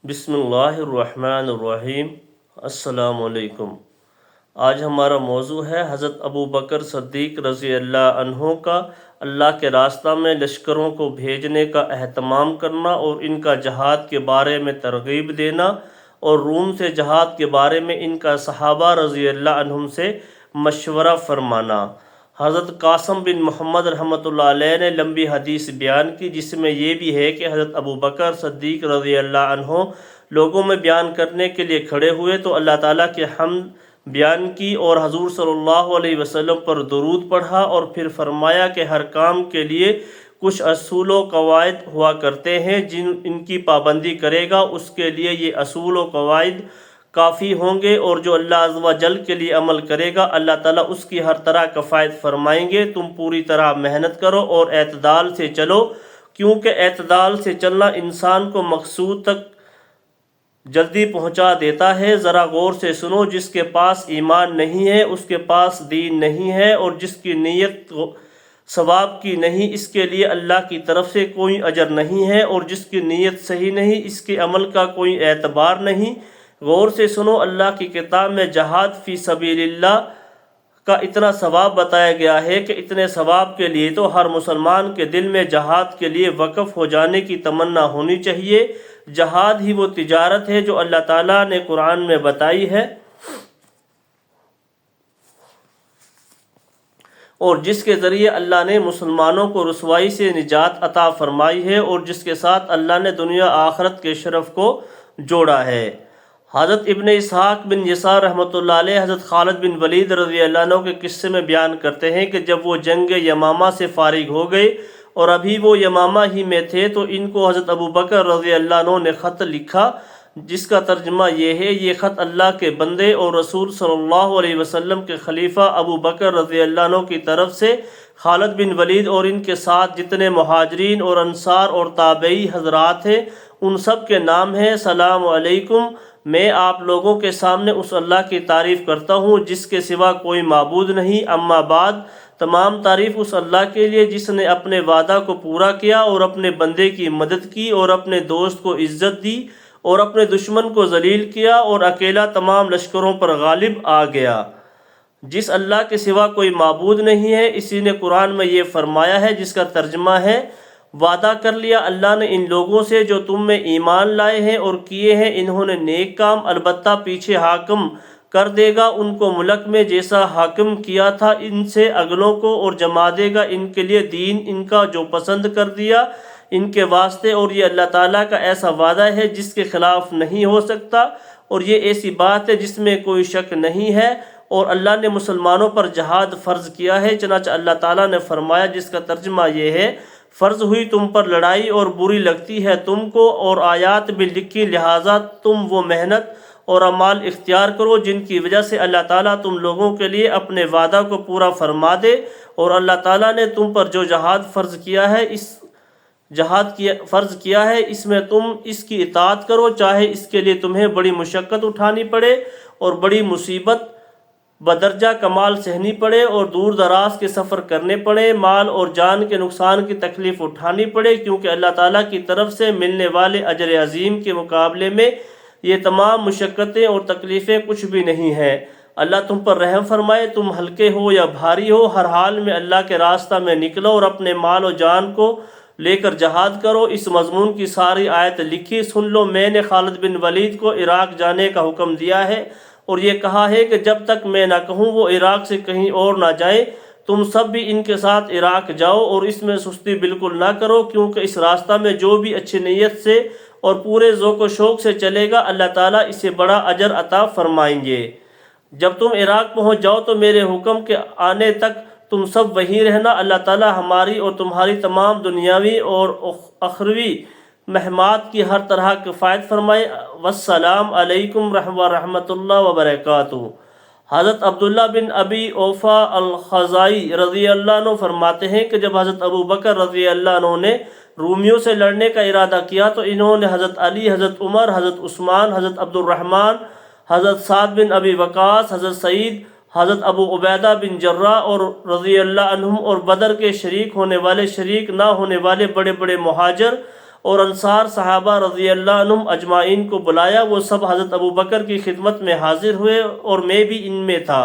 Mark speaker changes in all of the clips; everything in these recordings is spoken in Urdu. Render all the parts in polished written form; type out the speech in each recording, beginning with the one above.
Speaker 1: بسم اللہ الرحمن الرحیم۔ السلام علیکم۔ آج ہمارا موضوع ہے حضرت ابو بکر صدیق رضی اللہ عنہ کا اللہ کے راستہ میں لشکروں کو بھیجنے کا اہتمام کرنا اور ان کا جہاد کے بارے میں ترغیب دینا اور روم سے جہاد کے بارے میں ان کا صحابہ رضی اللہ عنہم سے مشورہ فرمانا۔ حضرت قاسم بن محمد رحمۃ اللہ علیہ نے لمبی حدیث بیان کی، جس میں یہ بھی ہے کہ حضرت ابو بکر صدیق رضی اللہ عنہ لوگوں میں بیان کرنے کے لیے کھڑے ہوئے تو اللہ تعالیٰ کی حمد بیان کی اور حضور صلی اللہ علیہ وسلم پر درود پڑھا، اور پھر فرمایا کہ ہر کام کے لیے کچھ اصول و قواعد ہوا کرتے ہیں، ان کی پابندی کرے گا اس کے لیے یہ اصول و قواعد کافی ہوں گے، اور جو اللہ عز و جل کے لیے عمل کرے گا اللہ تعالیٰ اس کی ہر طرح کفایت فرمائیں گے۔ تم پوری طرح محنت کرو اور اعتدال سے چلو، کیونکہ اعتدال سے چلنا انسان کو مقصود تک جلدی پہنچا دیتا ہے۔ ذرا غور سے سنو، جس کے پاس ایمان نہیں ہے اس کے پاس دین نہیں ہے، اور جس کی نیت ثواب کی نہیں اس کے لیے اللہ کی طرف سے کوئی اجر نہیں ہے، اور جس کی نیت صحیح نہیں اس کے عمل کا کوئی اعتبار نہیں۔ غور سے سنو، اللہ کی کتاب میں جہاد فی سبیل اللہ کا اتنا ثواب بتایا گیا ہے کہ اتنے ثواب کے لیے تو ہر مسلمان کے دل میں جہاد کے لیے وقف ہو جانے کی تمنا ہونی چاہیے۔ جہاد ہی وہ تجارت ہے جو اللہ تعالیٰ نے قرآن میں بتائی ہے، اور جس کے ذریعے اللہ نے مسلمانوں کو رسوائی سے نجات عطا فرمائی ہے، اور جس کے ساتھ اللہ نے دنیا آخرت کے شرف کو جوڑا ہے۔ حضرت ابن اسحاق بن یسار رحمۃ اللہ علیہ حضرت خالد بن ولید رضی اللہ عنہ کے قصے میں بیان کرتے ہیں کہ جب وہ جنگ یمامہ سے فارغ ہو گئے اور ابھی وہ یمامہ ہی میں تھے تو ان کو حضرت ابو بکر رضی اللہ عنہ نے خط لکھا، جس کا ترجمہ یہ ہے: یہ خط اللہ کے بندے اور رسول صلی اللہ علیہ وسلم کے خلیفہ ابو بکر رضی اللہ عنہ کی طرف سے خالد بن ولید اور ان کے ساتھ جتنے مہاجرین اور انصار اور تابعی حضرات ہیں ان سب کے نام ہے۔ سلام علیکم، میں آپ لوگوں کے سامنے اس اللہ کی تعریف کرتا ہوں جس کے سوا کوئی معبود نہیں، اما بعد تمام تعریف اس اللہ کے لیے جس نے اپنے وعدہ کو پورا کیا اور اپنے بندے کی مدد کی اور اپنے دوست کو عزت دی اور اپنے دشمن کو ذلیل کیا اور اکیلا تمام لشکروں پر غالب آ گیا۔ جس اللہ کے سوا کوئی معبود نہیں ہے، اسی نے قرآن میں یہ فرمایا ہے، جس کا ترجمہ ہے: وعدہ کر لیا اللہ نے ان لوگوں سے جو تم میں ایمان لائے ہیں اور کیے ہیں انہوں نے نیک کام، البتہ پیچھے حاکم کر دے گا ان کو ملک میں جیسا حاکم کیا تھا ان سے اگلوں کو، اور جما دے گا ان کے لیے دین ان کا جو پسند کر دیا ان کے واسطے، اور یہ اللہ تعالیٰ کا ایسا وعدہ ہے جس کے خلاف نہیں ہو سکتا، اور یہ ایسی بات ہے جس میں کوئی شک نہیں ہے۔ اور اللہ نے مسلمانوں پر جہاد فرض کیا ہے، چنانچہ اللہ تعالیٰ نے فرمایا، جس کا ترجمہ یہ ہے: فرض ہوئی تم پر لڑائی اور بری لگتی ہے تم کو، اور آیات بھی لکھی، لہٰذا تم وہ محنت اور اعمال اختیار کرو جن کی وجہ سے اللہ تعالیٰ تم لوگوں کے لیے اپنے وعدہ کو پورا فرما دے، اور اللہ تعالیٰ نے تم پر جو جہاد فرض کیا ہے اس میں تم اس کی اطاعت کرو، چاہے اس کے لیے تمہیں بڑی مشقت اٹھانی پڑے اور بڑی مصیبت بدرجہ کمال سہنی پڑے اور دور دراز کے سفر کرنے پڑے، مال اور جان کے نقصان کی تکلیف اٹھانی پڑے، کیونکہ اللہ تعالیٰ کی طرف سے ملنے والے اجر عظیم کے مقابلے میں یہ تمام مشقتیں اور تکلیفیں کچھ بھی نہیں ہیں۔ اللہ تم پر رحم فرمائے، تم ہلکے ہو یا بھاری ہو، ہر حال میں اللہ کے راستہ میں نکلو اور اپنے مال و جان کو لے کر جہاد کرو۔ اس مضمون کی ساری آیت لکھی، سن لو، میں نے خالد بن ولید کو عراق جانے کا حکم دیا ہے اور یہ کہا ہے کہ جب تک میں نہ کہوں وہ عراق سے کہیں اور نہ جائیں، تم سب بھی ان کے ساتھ عراق جاؤ اور اس میں سستی بالکل نہ کرو، کیونکہ اس راستہ میں جو بھی اچھی نیت سے اور پورے ذوق و شوق سے چلے گا اللہ تعالیٰ اسے بڑا اجر عطا فرمائیں گے۔ جب تم عراق پہنچ جاؤ تو میرے حکم کے آنے تک تم سب وہیں رہنا، اللہ تعالیٰ ہماری اور تمہاری تمام دنیاوی اور اخروی مہمات کی ہر طرح کفایت فرمائے۔ والسلام علیکم ورحمۃ اللہ وبرکاتہ۔ حضرت عبداللہ بن ابی اوفا الخزائی رضی اللہ عنہ فرماتے ہیں کہ جب حضرت ابو بکر رضی اللہ عنہ نے رومیوں سے لڑنے کا ارادہ کیا تو انہوں نے حضرت علی، حضرت عمر، حضرت عثمان، حضرت عبد الرحمن، حضرت سعد بن ابی وقاص، حضرت سعید، حضرت ابو عبیدہ بن جراح اور رضی اللہ عنہم اور بدر کے شریک ہونے والے، شریک نہ ہونے والے بڑے بڑے مہاجر اور انصار صحابہ رضی اللہ عنہم اجمعین کو بلایا۔ وہ سب حضرت ابو بکر کی خدمت میں حاضر ہوئے اور میں بھی ان میں تھا۔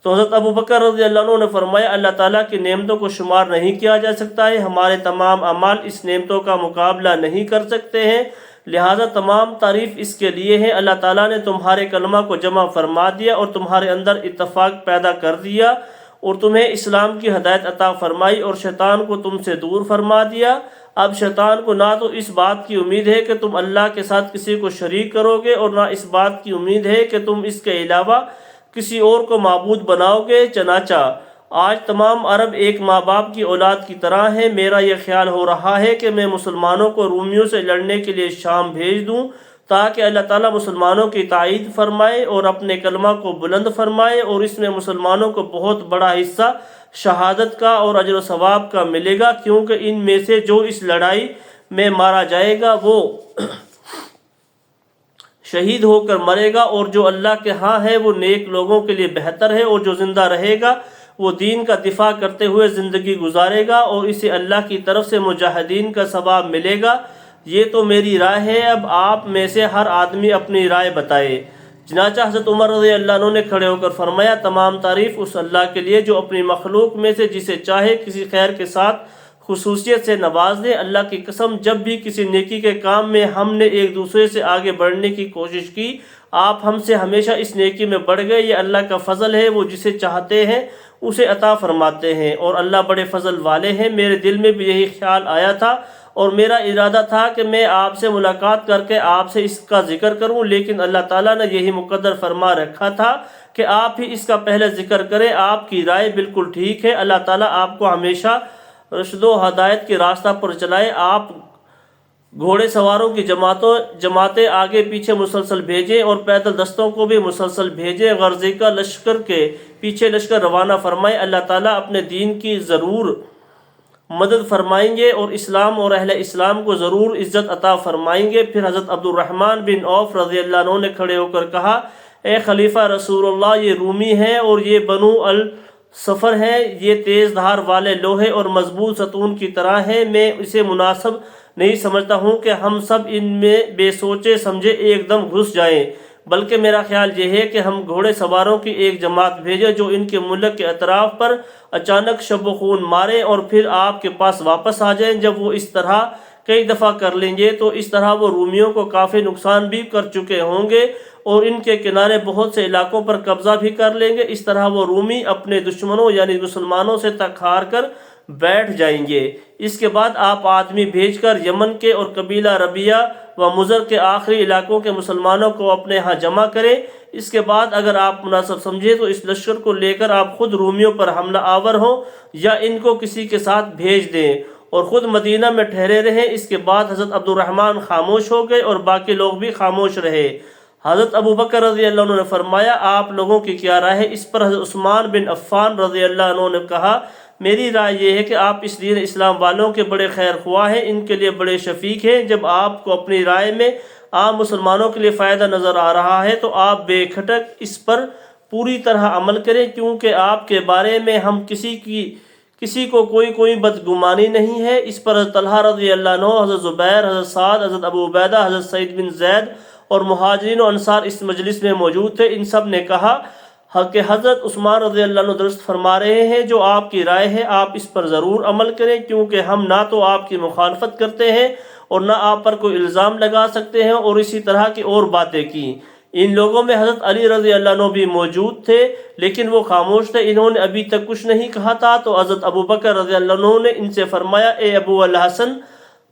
Speaker 1: تو حضرت ابو بکر رضی اللہ عنہ نے فرمایا اللہ تعالیٰ کی نعمتوں کو شمار نہیں کیا جا سکتا ہے، ہمارے تمام اعمال اس نعمتوں کا مقابلہ نہیں کر سکتے ہیں، لہٰذا تمام تعریف اس کے لیے ہے اللہ تعالیٰ نے تمہارے کلمہ کو جمع فرما دیا اور تمہارے اندر اتفاق پیدا کر دیا اور تمہیں اسلام کی ہدایت عطا فرمائی اور شیطان کو تم سے دور فرما دیا۔ اب شیطان کو نہ تو اس بات کی امید ہے کہ تم اللہ کے ساتھ کسی کو شریک کرو گے اور نہ اس بات کی امید ہے کہ تم اس کے علاوہ کسی اور کو معبود بناؤ گے۔ چنانچہ آج تمام عرب ایک ماں باپ کی اولاد کی طرح ہیں۔ میرا یہ خیال ہو رہا ہے کہ میں مسلمانوں کو رومیوں سے لڑنے کے لیے شام بھیج دوں تاکہ اللہ تعالیٰ مسلمانوں کی تائید فرمائے اور اپنے کلمہ کو بلند فرمائے، اور اس میں مسلمانوں کو بہت بڑا حصہ شہادت کا اور اجر و ثواب کا ملے گا، کیونکہ ان میں سے جو اس لڑائی میں مارا جائے گا وہ شہید ہو کر مرے گا، اور جو اللہ کے ہاں ہے وہ نیک لوگوں کے لیے بہتر ہے، اور جو زندہ رہے گا وہ دین کا دفاع کرتے ہوئے زندگی گزارے گا اور اسے اللہ کی طرف سے مجاہدین کا ثواب ملے گا۔ یہ تو میری رائے ہے، اب آپ میں سے ہر آدمی اپنی رائے بتائے۔ چنانچہ حضرت عمر رضی اللہ عنہ نے کھڑے ہو کر فرمایا تمام تعریف اس اللہ کے لیے جو اپنی مخلوق میں سے جسے چاہے کسی خیر کے ساتھ خصوصیت سے نواز دے۔ اللہ کی قسم جب بھی کسی نیکی کے کام میں ہم نے ایک دوسرے سے آگے بڑھنے کی کوشش کی آپ ہم سے ہمیشہ اس نیکی میں بڑھ گئے۔ یہ اللہ کا فضل ہے، وہ جسے چاہتے ہیں اسے عطا فرماتے ہیں اور اللہ بڑے فضل والے ہیں۔ میرے دل میں بھی یہی خیال آیا تھا اور میرا ارادہ تھا کہ میں آپ سے ملاقات کر کے آپ سے اس کا ذکر کروں، لیکن اللہ تعالیٰ نے یہی مقدر فرما رکھا تھا کہ آپ ہی اس کا پہلے ذکر کریں۔ آپ کی رائے بالکل ٹھیک ہے، اللہ تعالیٰ آپ کو ہمیشہ رشد و ہدایت کے راستہ پر چلائے۔ آپ گھوڑے سواروں کی جماعتیں آگے پیچھے مسلسل بھیجیں اور پیدل دستوں کو بھی مسلسل بھیجیں۔ غرضی کا لشکر کے پیچھے لشکر روانہ فرمائیں۔ اللہ تعالیٰ اپنے دین کی ضرور مدد فرمائیں گے اور اسلام اور اہل اسلام کو ضرور عزت عطا فرمائیں گے۔ پھر حضرت عبد الرحمن بن عوف رضی اللہ عنہ نے کھڑے ہو کر کہا اے خلیفہ رسول اللہ، یہ رومی ہیں اور یہ بنو الصفر ہیں، یہ تیز دھار والے لوہے اور مضبوط ستون کی طرح ہیں۔ میں اسے مناسب نہیں سمجھتا ہوں کہ ہم سب ان میں بے سوچے سمجھے ایک دم گھس جائیں، بلکہ میرا خیال یہ ہے کہ ہم گھوڑے سواروں کی ایک جماعت بھیجیں جو ان کے ملک کے اطراف پر اچانک شب و خون ماریں اور پھر آپ کے پاس واپس آ جائیں۔ جب وہ اس طرح کئی دفعہ کر لیں گے تو اس طرح وہ رومیوں کو کافی نقصان بھی کر چکے ہوں گے اور ان کے کنارے بہت سے علاقوں پر قبضہ بھی کر لیں گے۔ اس طرح وہ رومی اپنے دشمنوں یعنی مسلمانوں سے تک ہار کر بیٹھ جائیں گے۔ اس کے بعد آپ آدمی بھیج کر یمن کے اور قبیلہ ربیہ و مضر کے آخری علاقوں کے مسلمانوں کو اپنے ہاں جمع کریں۔ اس کے بعد اگر آپ مناسب سمجھیں تو اس لشکر کو لے کر آپ خود رومیوں پر حملہ آور ہوں یا ان کو کسی کے ساتھ بھیج دیں اور خود مدینہ میں ٹھہرے رہیں۔ اس کے بعد حضرت عبد الرحمن خاموش ہو گئے اور باقی لوگ بھی خاموش رہے۔ حضرت ابو بکر رضی اللہ عنہ نے فرمایا آپ لوگوں کی کیا رائے ہے؟ اس پر حضرت عثمان بن عفان رضی اللہ عنہ نے کہا میری رائے یہ ہے کہ آپ اس دین اسلام والوں کے بڑے خیر خواہ ہیں، ان کے لیے بڑے شفیق ہیں۔ جب آپ کو اپنی رائے میں عام مسلمانوں کے لیے فائدہ نظر آ رہا ہے تو آپ بے کھٹک اس پر پوری طرح عمل کریں، کیونکہ آپ کے بارے میں ہم کسی کو کوئی بدگمانی نہیں ہے۔ اس پر حضرت طلحہ رضی اللہ عنہ، حضرت زبیر، حضرت سعد، حضرت ابو عبیدہ، حضرت سعید بن زید اور مہاجرین و انصار اس مجلس میں موجود تھے۔ ان سب نے کہا کہ حضرت عثمان رضی اللہ عنہ درست فرما رہے ہیں، جو آپ کی رائے ہے آپ اس پر ضرور عمل کریں، کیونکہ ہم نہ تو آپ کی مخالفت کرتے ہیں اور نہ آپ پر کوئی الزام لگا سکتے ہیں، اور اسی طرح کی اور باتیں کی۔ ان لوگوں میں حضرت علی رضی اللہ عنہ بھی موجود تھے لیکن وہ خاموش تھے، انہوں نے ابھی تک کچھ نہیں کہا تھا۔ تو حضرت ابو بکر رضی اللہ عنہ نے ان سے فرمایا اے ابو الحسن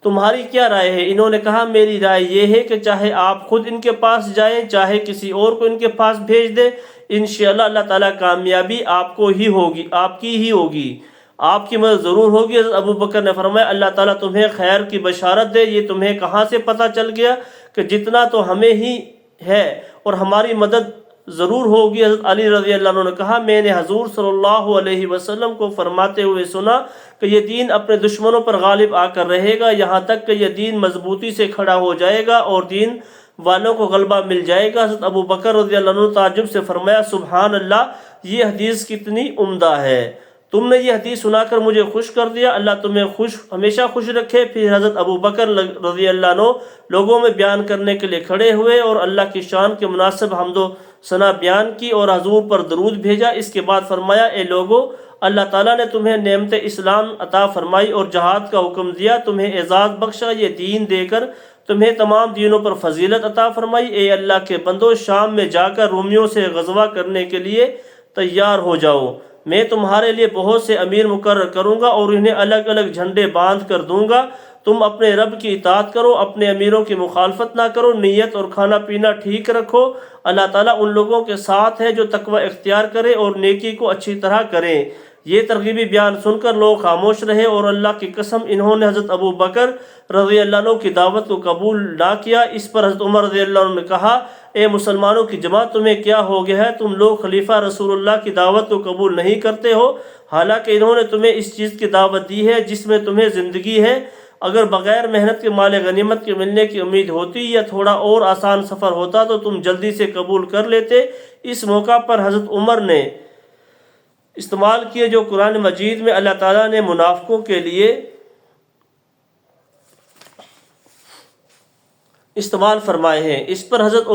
Speaker 1: تمہاری کیا رائے ہے؟ انہوں نے کہا میری رائے یہ ہے کہ چاہے آپ خود ان کے پاس جائیں چاہے کسی اور کو ان کے پاس بھیج دیں، انشاءاللہ اللہ تعالیٰ کامیابی آپ کی ہی ہوگی، آپ کی مدد ضرور ہوگی۔ حضرت ابو بکر نے فرمایا اللہ تعالیٰ تمہیں خیر کی بشارت دے، یہ تمہیں کہاں سے پتہ چل گیا کہ جتنا تو ہمیں ہی ہے اور ہماری مدد ضرور ہوگی۔ حضرت علی رضی اللہ عنہ نے کہا میں نے حضور صلی اللہ علیہ وسلم کو فرماتے ہوئے سنا کہ یہ دین اپنے دشمنوں پر غالب آ کر رہے گا یہاں تک کہ یہ دین مضبوطی سے کھڑا ہو جائے گا اور دین والوں کو غلبہ مل جائے گا۔ حضرت ابو بکر رضی اللہ عنہ تعجب سے فرمایا سبحان اللہ، یہ حدیث کتنی عمدہ ہے۔ تم نے یہ حدیث سنا کر مجھے خوش کر دیا، اللہ تمہیں ہمیشہ خوش رکھے۔ پھر حضرت ابو بکر رضی اللہ عنہ لوگوں میں بیان کرنے کے لیے کھڑے ہوئے اور اللہ کی شان کے مناسب حمد و ثنا بیان کی اور حضور پر درود بھیجا۔ اس کے بعد فرمایا، اے لوگو، اللہ تعالیٰ نے تمہیں نعمت اسلام عطا فرمائی اور جہاد کا حکم دیا، تمہیں اعزاز بخشا، یہ دین دے کر تمہیں تمام دینوں پر فضیلت عطا فرمائی۔ اے اللہ کے بندو، شام میں جا کر رومیوں سے غزوہ کرنے کے لیے تیار ہو جاؤ۔ میں تمہارے لیے بہت سے امیر مقرر کروں گا اور انہیں الگ الگ جھنڈے باندھ کر دوں گا۔ تم اپنے رب کی اطاعت کرو، اپنے امیروں کی مخالفت نہ کرو، نیت اور کھانا پینا ٹھیک رکھو۔ اللہ تعالیٰ ان لوگوں کے ساتھ ہے جو تقوی اختیار کرے اور نیکی کو اچھی طرح کریں۔ یہ ترغیبی بیان سن کر لوگ خاموش رہے، اور اللہ کی قسم انہوں نے حضرت ابو بکر رضی اللہ عنہ کی دعوت کو قبول نہ کیا۔ اس پر حضرت عمر رضی اللہ عنہ نے کہا، اے مسلمانوں کی جماعت، تمہیں کیا ہو گیا ہے؟ تم لوگ خلیفہ رسول اللہ کی دعوت کو قبول نہیں کرتے ہو، حالانکہ انہوں نے تمہیں اس چیز کی دعوت دی ہے جس میں تمہیں زندگی ہے۔ اگر بغیر محنت کے مال غنیمت کے ملنے کی امید ہوتی یا تھوڑا اور آسان سفر ہوتا تو تم جلدی سے قبول کر لیتے۔ اس موقع پر حضرت عمر نے استعمال کیے جو قرآن مجید میں اللہ تعالیٰ نے منافقوں کے لیے استعمال فرمائے ہیں۔ اس پر حضرت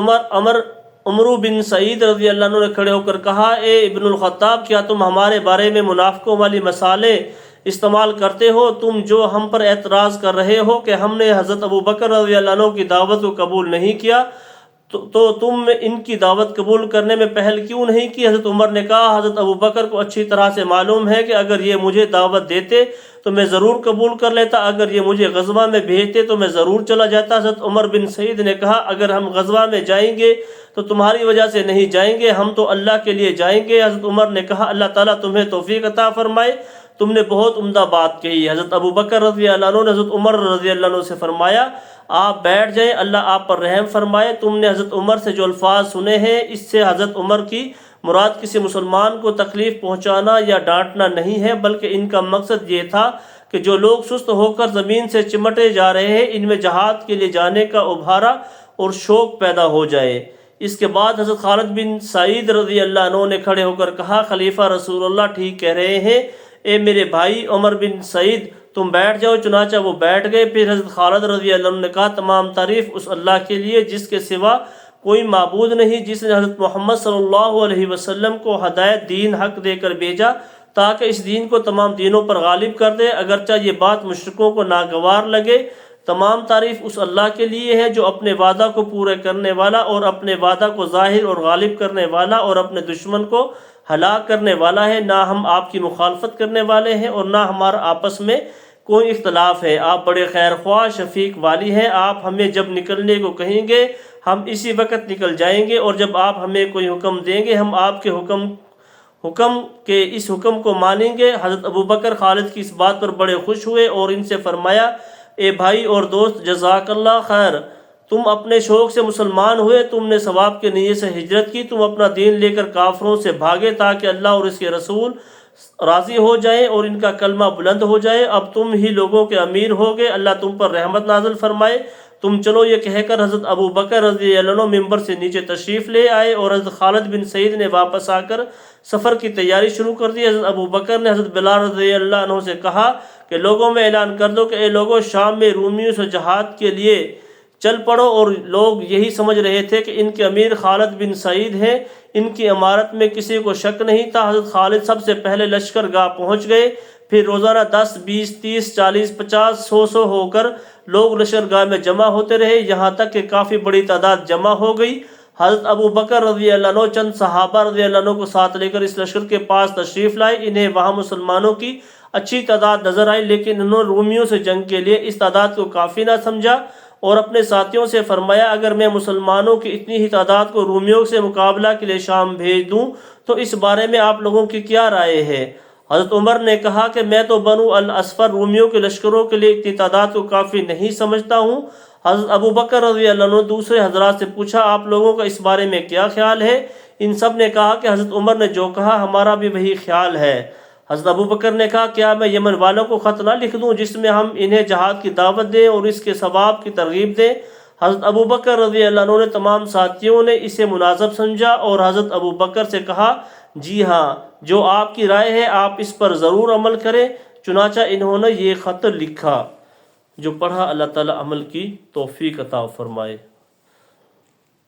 Speaker 1: عمرو بن سعید رضی اللہ عنہ نے کھڑے ہو کر کہا، اے ابن الخطاب، کیا تم ہمارے بارے میں منافقوں والی مثالیں استعمال کرتے ہو؟ تم جو ہم پر اعتراض کر رہے ہو کہ ہم نے حضرت ابو بکر رضی اللہ عنہ کی دعوت کو قبول نہیں کیا، تو تم ان کی دعوت قبول کرنے میں پہل کیوں نہیں کی؟ حضرت عمر نے کہا، حضرت ابو بکر کو اچھی طرح سے معلوم ہے کہ اگر یہ مجھے دعوت دیتے تو میں ضرور قبول کر لیتا، اگر یہ مجھے غزوہ میں بھیجتے تو میں ضرور چلا جاتا۔ حضرت عمر بن سعید نے کہا، اگر ہم غزوہ میں جائیں گے تو تمہاری وجہ سے نہیں جائیں گے، ہم تو اللہ کے لیے جائیں گے۔ حضرت عمر نے کہا، اللہ تعالیٰ تمہیں توفیق عطا فرمائے، تم نے بہت عمدہ بات کہی۔ حضرت ابو بکر رضی اللہ عنہ نے حضرت عمر رضی اللہ عنہ سے فرمایا، آپ بیٹھ جائیں، اللہ آپ پر رحم فرمائے۔ تم نے حضرت عمر سے جو الفاظ سنے ہیں، اس سے حضرت عمر کی مراد کسی مسلمان کو تکلیف پہنچانا یا ڈانٹنا نہیں ہے، بلکہ ان کا مقصد یہ تھا کہ جو لوگ سست ہو کر زمین سے چمٹے جا رہے ہیں، ان میں جہاد کے لیے جانے کا ابھارا اور شوق پیدا ہو جائے۔ اس کے بعد حضرت خالد بن سعید رضی اللہ عنہ نے کھڑے ہو کر کہا، خلیفہ رسول اللہ ٹھیک کہہ رہے ہیں، اے میرے بھائی عمر بن سعید، تم بیٹھ جاؤ۔ چنانچہ وہ بیٹھ گئے۔ پھر حضرت خالد رضی اللہ عنہ نے کہا، تمام تعریف اس اللہ کے لیے جس کے سوا کوئی معبود نہیں، جس نے حضرت محمد صلی اللہ علیہ وسلم کو ہدایت دین حق دے کر بھیجا تاکہ اس دین کو تمام دینوں پر غالب کر دے، اگرچہ یہ بات مشرکوں کو ناگوار لگے۔ تمام تعریف اس اللہ کے لیے ہے جو اپنے وعدہ کو پورے کرنے والا اور اپنے وعدہ کو ظاہر اور غالب کرنے والا اور اپنے دشمن کو ہلاک کرنے والا ہے۔ نہ ہم آپ کی مخالفت کرنے والے ہیں اور نہ ہمارا آپس میں کوئی اختلاف ہے۔ آپ بڑے خیر خواہ شفیق والی ہیں، آپ ہمیں جب نکلنے کو کہیں گے ہم اسی وقت نکل جائیں گے، اور جب آپ ہمیں کوئی حکم دیں گے ہم آپ کے حکم کے اس حکم کو مانیں گے۔ حضرت ابو بکر خالد کی اس بات پر بڑے خوش ہوئے اور ان سے فرمایا، اے بھائی اور دوست، جزاک اللہ خیر، تم اپنے شوق سے مسلمان ہوئے، تم نے ثواب کے نیت سے ہجرت کی، تم اپنا دین لے کر کافروں سے بھاگے تاکہ اللہ اور اس کے رسول راضی ہو جائیں اور ان کا کلمہ بلند ہو جائے۔ اب تم ہی لوگوں کے امیر ہو گئے، اللہ تم پر رحمت نازل فرمائے، تم چلو۔ یہ کہہ کر حضرت ابو بکر رضی اللہ عنہ ممبر سے نیچے تشریف لے آئے اور حضرت خالد بن سعید نے واپس آ کر سفر کی تیاری شروع کر دی۔ حضرت ابو بکر نے حضرت بلال رضی اللہ عنہ سے کہا کہ لوگوں میں اعلان کر دو کہ اے لوگوں، شام میں رومیوں سے جہاد کے لیے چل پڑو۔ اور لوگ یہی سمجھ رہے تھے کہ ان کے امیر خالد بن سعید ہیں، ان کی امارت میں کسی کو شک نہیں تھا۔ حضرت خالد سب سے پہلے لشکر گاہ پہنچ گئے، پھر روزانہ 10 20 30 40 50 100 ہو کر لوگ لشکر گاہ میں جمع ہوتے رہے، یہاں تک کہ کافی بڑی تعداد جمع ہو گئی۔ حضرت ابو بکر رضی اللہ عنہ چند صحابہ رضی اللہ عنہ کو ساتھ لے کر اس لشکر کے پاس تشریف لائے۔ انہیں وہاں مسلمانوں کی اچھی تعداد نظر آئی، لیکن انہوں نے رومیوں سے جنگ کے لیے اس تعداد کو کافی نہ سمجھا اور اپنے ساتھیوں سے فرمایا، اگر میں مسلمانوں کی اتنی ہی تعداد کو رومیوں سے مقابلہ کے لیے شام بھیج دوں تو اس بارے میں آپ لوگوں کی کیا رائے ہے؟ حضرت عمر نے کہا کہ میں تو بنو الاصفر رومیوں کے لشکروں کے لیے اتنی تعداد کو کافی نہیں سمجھتا ہوں۔ حضرت ابو بکر رضی اللہ عنہ دوسرے حضرات سے پوچھا، آپ لوگوں کا اس بارے میں کیا خیال ہے؟ ان سب نے کہا کہ حضرت عمر نے جو کہا ہمارا بھی وہی خیال ہے۔ حضرت ابو بکر نے کہا، کیا میں یمن والوں کو خط نہ لکھ دوں جس میں ہم انہیں جہاد کی دعوت دیں اور اس کے ثواب کی ترغیب دیں؟ حضرت ابو بکر رضی اللہ عنہ نے تمام ساتھیوں نے اسے مناسب سمجھا اور حضرت ابو بکر سے کہا، جی ہاں، جو آپ کی رائے ہے آپ اس پر ضرور عمل کریں۔ چنانچہ انہوں نے یہ خط لکھا۔ جو پڑھا اللہ تعالیٰ عمل کی توفیق عطا فرمائے۔